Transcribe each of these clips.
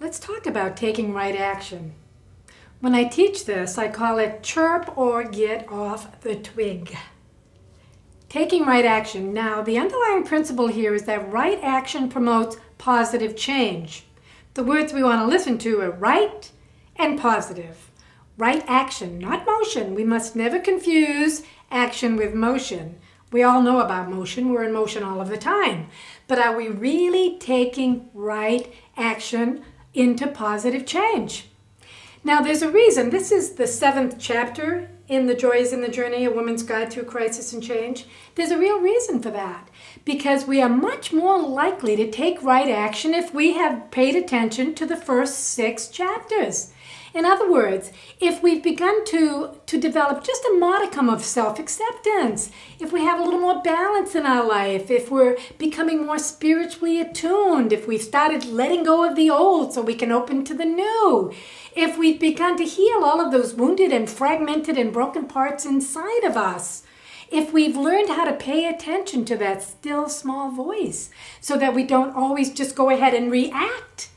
Let's talk about taking right action. When I teach this, I call it chirp or get off the twig. Taking right action. Now, the underlying principle here is that right action promotes positive change. The words we want to listen to are right and positive. Right action, not motion. We must never confuse action with motion. We all know about motion. We're in motion all of the time. But are we really taking right action into positive change? Now, there's a reason. This is the 7th chapter in The Joy is in the Journey, A Woman's Guide Through Crisis and Change. There's a real reason for that, because we are much more likely to take right action if we have paid attention to the first 6 chapters. In other words, if we've begun to develop just a modicum of self-acceptance, if we have a little more balance in our life, if we're becoming more spiritually attuned, if we've started letting go of the old so we can open to the new, if we've begun to heal all of those wounded and fragmented and broken parts inside of us, if we've learned how to pay attention to that still small voice so that we don't always just go ahead and react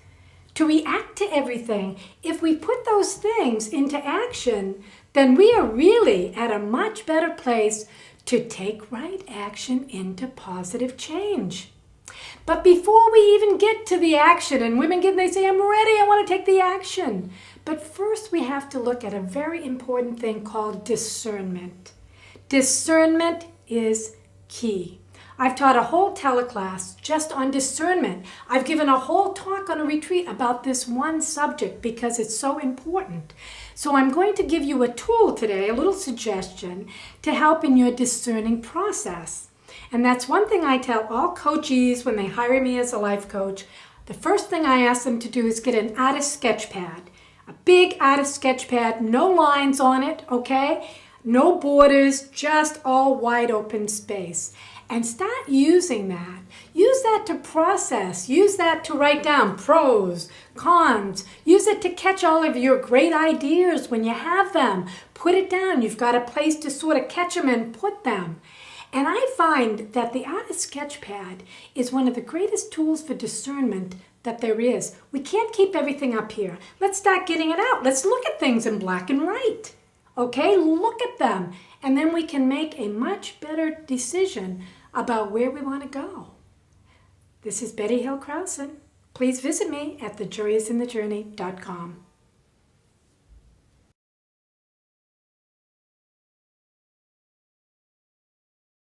to everything, if we put those things into action, then we are really at a much better place to take right action into positive change. But before we even get to the action, and women they say, I'm ready, I want to take the action. But first we have to look at a very important thing called discernment. Discernment is key. I've taught a whole teleclass just on discernment. I've given a whole talk on a retreat about this one subject because it's so important. So I'm going to give you a tool today, a little suggestion to help in your discerning process. And that's one thing I tell all coachees when they hire me as a life coach. The first thing I ask them to do is get an artist sketch pad. A big artist sketch pad, no lines on it, okay? No borders, just all wide open space. And start using that. Use that to process. Use that to write down pros, cons. Use it to catch all of your great ideas when you have them. Put it down. You've got a place to sort of catch them and put them. And I find that the artist sketch pad is one of the greatest tools for discernment that there is. We can't keep everything up here. Let's start getting it out. Let's look at things in black and white. Okay, look at them. And then we can make a much better decision about where we want to go. This is Betty Hill Krausen. Please visit me at thejoyusinthejourney.com.